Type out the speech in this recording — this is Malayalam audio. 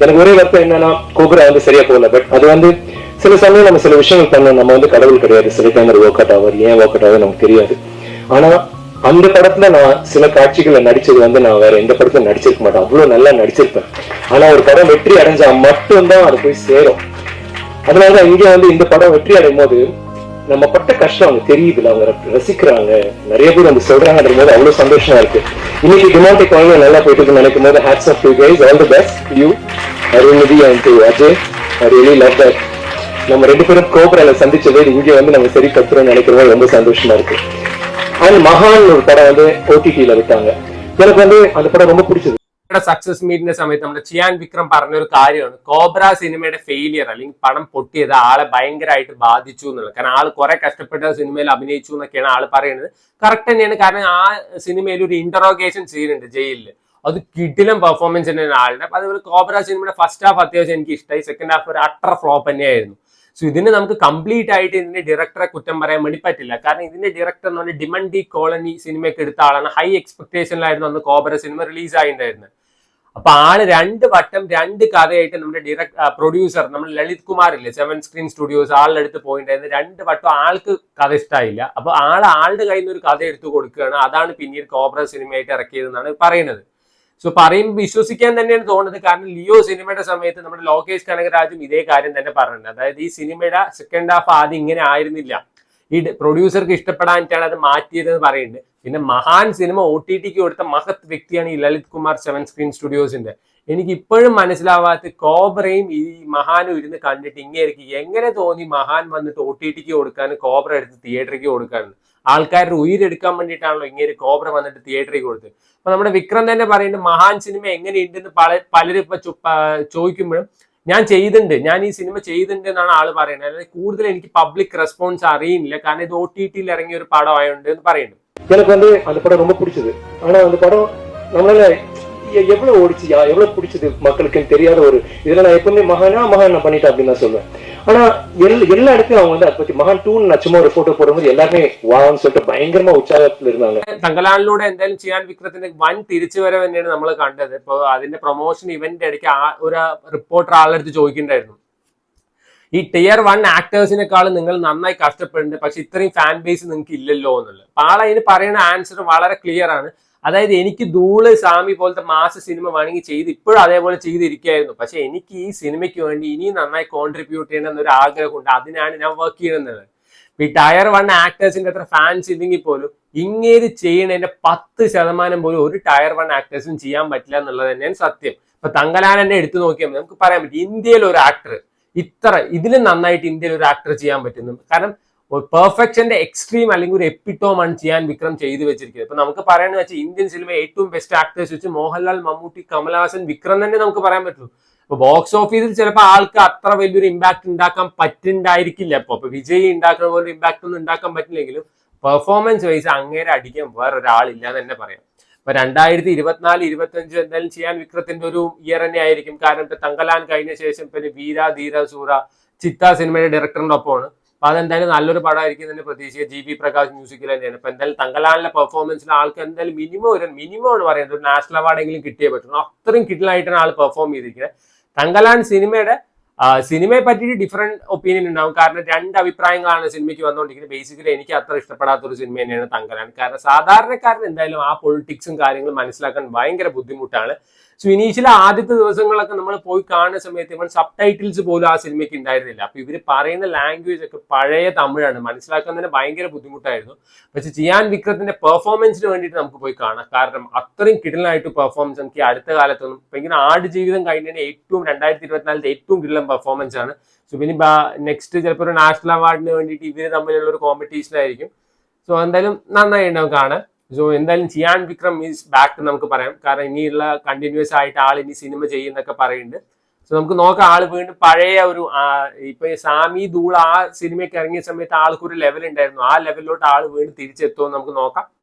எனக்கு ஒரே வருத்தம் என்னன்னா கோப்ரா வந்து சரியா போகல. பட் அது வந்து சில சமயம் நம்ம சில விஷயங்கள் பண்ணோம். நம்ம வந்து கடவுள் கிடையாது. சில டைம் ஒர்க் அவுட் ஆகும், ஏன் ஒர்க் அவுட் ஆகுது நமக்கு தெரியாது. ஆனா அந்த படத்துல நான் சில காட்சிகளை நடிச்சது வந்து நான் வேற எந்த படத்துல நடிச்சிருக்க மாட்டேன். அவ்வளவு நல்லா நடிச்சிருப்பேன். ஆனா ஒரு படம் வெற்றி அடைஞ்சா மட்டும்தான் அது போய் சேரும். அதனாலதான் இங்க வந்து இந்த படம் வெற்றி அடையும் போது நம்ம பட்ட கஷ்டம் அவங்க தெரியுதுல, அவங்க ரசிக்கிறாங்க, நிறைய பேர் வந்து சொல்றாங்கன்ற போது அவ்வளவு சந்தோஷமா இருக்கு. இன்னைக்கு டிமாண்டிக் வாங்க நல்லா போயிட்டு இருக்குன்னு நினைக்கும் போது hats off you guys, all the best you Arulnithi and to Ajay. I really love that. நம்ம ரெண்டு பேரும் கோப்ரால சந்திச்சது இங்க வந்து நம்ம சரி கத்துறோம்னு நினைக்கிறது ரொம்ப சந்தோஷமா இருக்கு. அண்ட் மகான் ஒரு படம் வந்து OTT-ல விட்டாங்க. எனக்கு வந்து அந்த படம் ரொம்ப பிடிச்சது. സക്സസ് മീറ്റിന്റെ സമയത്ത് നമ്മുടെ ചിയാൻ വിക്രം പറഞ്ഞൊരു കാര്യമാണ് കോബ്ര സിനിമയുടെ ഫെയിലിയർ അല്ലെങ്കിൽ പണം പൊട്ടിയത് ആളെ ഭയങ്കരമായിട്ട് ബാധിച്ചു എന്നുള്ളത്. കാരണം ആൾ കുറെ കഷ്ടപ്പെട്ട സിനിമയിൽ അഭിനയിച്ചു എന്നൊക്കെയാണ് ആൾ പറയുന്നത്. കറക്റ്റ് തന്നെയാണ്. കാരണം ആ സിനിമയിൽ ഒരു ഇന്ററോഗേഷൻ സീൻ ഉണ്ട് ജയിലിൽ. അത് കിടിലം പെർഫോമൻസ് തന്നെയാണ് ആളുടെ. അതുപോലെ കോബ്ര സിനിമയുടെ ഫസ്റ്റ് ഹാഫ് അത്യാവശ്യം എനിക്ക് ഇഷ്ടമായി. സെക്കൻഡ് ഹാഫ് ഒരു അട്ടർ ഫ്ലോപ്പ് തന്നെയായിരുന്നു. സോ ഇതിന് നമുക്ക് കംപ്ലീറ്റ് ആയിട്ട് ഇതിന്റെ ഡയറക്ടറെ കുറ്റം പറയാൻ വേണ്ടി പറ്റില്ല. കാരണം ഇതിന്റെ ഡയറക്ടർ എന്ന് പറഞ്ഞാൽ ഡിമണ്ടി കോളനി സിനിമയൊക്കെ എടുത്ത ആളാണ്. ഹൈ എക്സ്പെക്ടേഷനിലായിരുന്നു അന്ന് കോബ്ര സിനിമ റിലീസ് ആയിട്ടുണ്ടായിരുന്നത്. അപ്പൊ ആള് രണ്ട് വട്ടം രണ്ട് കഥയായിട്ട് നമ്മുടെ പ്രൊഡ്യൂസർ നമ്മൾ ലളിത് കുമാർ ഇല്ലേ, 7 സ്ക്രീൻ സ്റ്റുഡിയോസ്, ആളുടെ അടുത്ത് പോയിട്ടായിരുന്നു. രണ്ട് വട്ടം ആൾക്ക് കഥ ഇഷ്ടമായില്ല. അപ്പൊ ആളുടെ കയ്യിൽ നിന്ന് ഒരു കഥ എടുത്തു കൊടുക്കുകയാണ്. അതാണ് പിന്നീട് കോബ്ര സിനിമയായിട്ട് ഇറക്കിയതെന്നാണ് പറയുന്നത്. സോ പറയുമ്പോൾ വിശ്വസിക്കാൻ തന്നെയാണ് തോന്നുന്നത്. കാരണം ലിയോ സിനിമയുടെ സമയത്ത് നമ്മുടെ ലോകേഷ് കനകരാജും ഇതേ കാര്യം തന്നെ പറഞ്ഞിട്ടുണ്ട്. അതായത് ഈ സിനിമയുടെ സെക്കൻഡ് ഹാഫ് ആദ്യം ഇങ്ങനെ ആയിരുന്നില്ല, ഈ പ്രൊഡ്യൂസർക്ക് ഇഷ്ടപ്പെടാനിട്ടാണ് അത് മാറ്റിയതെന്ന് പറയുന്നുണ്ട്. പിന്നെ മഹാൻ സിനിമ OTT-ക്ക് കൊടുത്ത മഹത് വ്യക്തിയാണ് ഈ ലളിത് കുമാർ 7 സ്ക്രീൻ സ്റ്റുഡിയോസിന്റെ. എനിക്ക് ഇപ്പോഴും മനസ്സിലാവാത്ത കോബ്രയും ഈ മഹാനും ഇരുന്ന് കണ്ടിട്ട് ഇങ്ങേക്ക് എങ്ങനെ തോന്നി മഹാൻ വന്നിട്ട് OTT-ക്ക് കൊടുക്കാൻ, കോബ്ര എടുത്ത് തിയേറ്ററിലേക്ക് കൊടുക്കാന്ന്. ആൾക്കാരുടെ ഉയരെടുക്കാൻ വേണ്ടിയിട്ടാണല്ലോ ഇങ്ങനെ കോബ്ര വന്നിട്ട് തിയേറ്ററിലേക്ക് കൊടുത്തത്. അപ്പൊ നമ്മുടെ വിക്രം തന്നെ പറയുന്നുണ്ട് മഹാൻ സിനിമ എങ്ങനെയുണ്ടെന്ന് പലരും ഇപ്പൊ ചോദിക്കുമ്പോഴും ഞാൻ ചെയ്തിട്ടുണ്ട്, ഞാൻ ഈ സിനിമ ചെയ്തിട്ടുണ്ട് എന്നാണ് ആള് പറയുന്നത്. അതായത് കൂടുതൽ എനിക്ക് പബ്ലിക് റെസ്പോൺസ് അറിയില്ല, കാരണം ഇത് OTT-ൽ ഇറങ്ങിയ ഒരു പടം ആയതുകൊണ്ട് എന്ന് പറയുന്നു. எனக்கு வந்து அந்த படம் ரொம்ப பிடிச்சது. ஆனா அந்த படம் நம்மளால எவ்வளவு ஓடிச்சு, எவ்வளவு பிடிச்சது மக்களுக்குன்னு தெரியாத ஒரு இதுல நான் எப்பவுமே மகான் நான் பண்ணிட்டேன் அப்படின்னு தான் சொல்லுவேன். ஆனா எல்லா இடத்துலயும் அவங்க வந்து அதை பத்தி மகான் 2 நான் சும்மா ஒரு போட்டோ போடும்போது எல்லாருமே வான்னு சொல்லிட்டு ഭയങ്കരமா ഉത്സാഹത്തിൽ இருந்தாங்க. തങ്കലാനിലൂടെ എന്തായാലും ചിയാൻ വിക്രത്തിന്റെ വൻ തിരിച്ചുവരവ് തന്നെയാണ് നമ്മൾ കണ്ടത്. ഇപ്പൊ അതിന്റെ പ്രൊമോഷൻ ഇവന്റ് ഇടയ്ക്ക് ഒരു റിപ്പോർട്ടർ ആളെടുത്ത് ചോദിക്കുന്നുണ്ടായിരുന്നു, ഈ Tier 1 ആക്ടേഴ്സിനെക്കാളും നിങ്ങൾ നന്നായി കഷ്ടപ്പെടുന്നുണ്ട്, പക്ഷെ ഇത്രയും ഫാൻ ബേസ് നിങ്ങൾക്ക് ഇല്ലല്ലോ എന്നുള്ളത്. അപ്പൊ ആളതിന് പറയുന്ന ആൻസർ വളരെ ക്ലിയർ ആണ്. അതായത് എനിക്ക് ധൂള്, സാമി പോലത്തെ മാസ സിനിമ വേണമെങ്കിൽ ചെയ്ത് ഇപ്പോഴും അതേപോലെ ചെയ്തിരിക്കുകയായിരുന്നു, പക്ഷെ എനിക്ക് ഈ സിനിമയ്ക്ക് വേണ്ടി ഇനിയും നന്നായി കോൺട്രിബ്യൂട്ട് ചെയ്യണം എന്നൊരു ആഗ്രഹമുണ്ട്, അതിനാണ് ഞാൻ വർക്ക് ചെയ്യുന്നത്. ഈ Tier 1 ആക്ടേഴ്സിന്റെ അത്ര ഫാൻസ് ഇല്ലെങ്കിൽ പോലും ഇങ്ങേര് ചെയ്യണതിന്റെ 10% പോലും ഒരു Tier 1 ആക്ടേഴ്സും ചെയ്യാൻ പറ്റില്ല എന്നുള്ളത് തന്നെയാണ് സത്യം. ഇപ്പൊ തങ്കലാൻ തന്നെ എടുത്തു നോക്കിയാൽ നമുക്ക് പറയാൻ പറ്റും, ഇന്ത്യയിൽ ഒരു ആക്ടർ ഇതിലും നന്നായിട്ട് ഇന്ത്യയിൽ ഒരു ആക്ടർ ചെയ്യാൻ പറ്റുന്നു. കാരണം പെർഫെക്ഷന്റെ എക്സ്ട്രീം അല്ലെങ്കിൽ ഒരു എപ്പിറ്റോമാണ് ചിയാൻ വിക്രം ചെയ്തു വെച്ചിരിക്കുന്നത്. ഇപ്പൊ നമുക്ക് പറയാന്ന് വെച്ചാൽ ഇന്ത്യൻ സിനിമ ഏറ്റവും ബെസ്റ്റ് ആക്ടേഴ്സ് വെച്ച് മോഹൻലാൽ, മമ്മൂട്ടി, കമൽഹാസൻ, വിക്രം തന്നെ നമുക്ക് പറയാൻ പറ്റൂ. അപ്പൊ ബോക്സ് ഓഫീസിൽ ചിലപ്പോൾ ആൾക്ക് അത്ര വലിയൊരു ഇമ്പാക്ട് ഉണ്ടാക്കാൻ പറ്റുന്നുണ്ടായിരിക്കില്ല. ഇപ്പൊ വിജയ് ഉണ്ടാക്കുന്ന പോലെ ഇമ്പാക്ട് ഒന്നും ഉണ്ടാക്കാൻ പറ്റില്ലെങ്കിലും പെർഫോമൻസ് വൈസ് അങ്ങേരെ അടിക്കാൻ വേറൊരാളില്ല എന്ന് തന്നെ പറയാം. ഇപ്പൊ 2024-25 എന്തായാലും ചിയാൻ വിക്രത്തിന്റെ ഒരു ഇയർ തന്നെ ആയിരിക്കും. കാരണം ഇപ്പൊ തങ്കലാൻ കഴിഞ്ഞ ശേഷം പിന്നെ വീര, ധീര, സൂര, ചിത്ത സിനിമയുടെ ഡയറക്ടറിന്റെ ഒപ്പമാണ്. അപ്പൊ അതെന്തായാലും നല്ലൊരു പടമായിരിക്കും തന്നെ പ്രതീക്ഷിക്കുക. GB പ്രകാശ് മ്യൂസിക്കിൽ തന്നെയാണ്. ഇപ്പൊ എന്തായാലും തങ്കലാനിലെ പെർഫോമൻസിന് ആൾക്ക് എന്തായാലും മിനിമം എന്ന് പറയുന്നത് ഒരു നാഷണൽ അവാർഡെങ്കിലും കിട്ടിയേ പറ്റുള്ളൂ. അത്രയും കിഡിലായിട്ടാണ് ആൾ പെർഫോം ചെയ്തിരിക്കുന്നത്. തങ്കലാൻ സിനിമയെ പറ്റിയിട്ട് ഡിഫറെന്റ് ഒപ്പീനിയൻ ഉണ്ടാവും. കാരണം രണ്ട് അഭിപ്രായങ്ങളാണ് സിനിമയ്ക്ക് വന്നുകൊണ്ടിരിക്കുന്നത്. ബേസിക്കലി എനിക്ക് അത്ര ഇഷ്ടപ്പെടാത്ത ഒരു സിനിമ തന്നെയാണ് തങ്കലാൻ. കാരണം സാധാരണക്കാരൻ എന്തായാലും ആ പൊളിറ്റിക്സും കാര്യങ്ങളും മനസ്സിലാക്കാൻ ഭയങ്കര ബുദ്ധിമുട്ടാണ്. സോ ഇനീഷ്യൽ ആദ്യത്തെ ദിവസങ്ങളൊക്കെ നമ്മൾ പോയി കാണുന്ന സമയത്ത് നമ്മൾ സബ് ടൈറ്റിൽസ് പോലും ആ സിനിമയ്ക്ക് ഉണ്ടായിരുന്നില്ല. അപ്പൊ ഇവര് പറയുന്ന ലാംഗ്വേജ് ഒക്കെ പഴയ തമിഴാണ്, മനസ്സിലാക്കാൻ തന്നെ ഭയങ്കര ബുദ്ധിമുട്ടായിരുന്നു. പക്ഷെ ചിയാൻ വിക്രത്തിന്റെ പെർഫോമൻസിന് വേണ്ടിയിട്ട് നമുക്ക് പോയി കാണാം. കാരണം അത്രയും കിടിലനായിട്ട് പെർഫോമൻസ് നമുക്ക് അടുത്ത കാലത്തൊന്നും ഇപ്പൊ ഇങ്ങനെ ആടുജീവിതം കഴിഞ്ഞതിന് ഏറ്റവും 2024 ഏറ്റവും കിടിലൻ പെർഫോമൻസ് ആണ്. സോ പിന്നെ നെക്സ്റ്റ് ചിലപ്പോൾ ഒരു നാഷണൽ അവാർഡിന് വേണ്ടിയിട്ട് ഇവര് തമ്മിലുള്ള ഒരു കോമ്പറ്റീഷൻ ആയിരിക്കും. സോ എന്തായാലും നന്നായി ഉണ്ടാവും കാണാൻ. സോ എന്തായാലും ചിയാൻ വിക്രം ഈസ് ബാക്ക് നമുക്ക് പറയാം. കാരണം ഇനിയുള്ള കണ്ടിന്യൂസ് ആയിട്ട് ആൾ ഇനി സിനിമ ചെയ്യുന്നൊക്കെ പറയുന്നുണ്ട്. സോ നമുക്ക് നോക്കാം, ആള് വീണ്ടും പഴയ ഒരു ഇപ്പൊ സാമി, ധൂൾ ആ സിനിമയ്ക്ക് ഇറങ്ങിയ സമയത്ത് ആൾക്കൊരു ലെവൽ ഉണ്ടായിരുന്നു, ആ ലെവലിലോട്ട് ആള് വീണ്ടും തിരിച്ചെത്തുമോ നമുക്ക് നോക്കാം.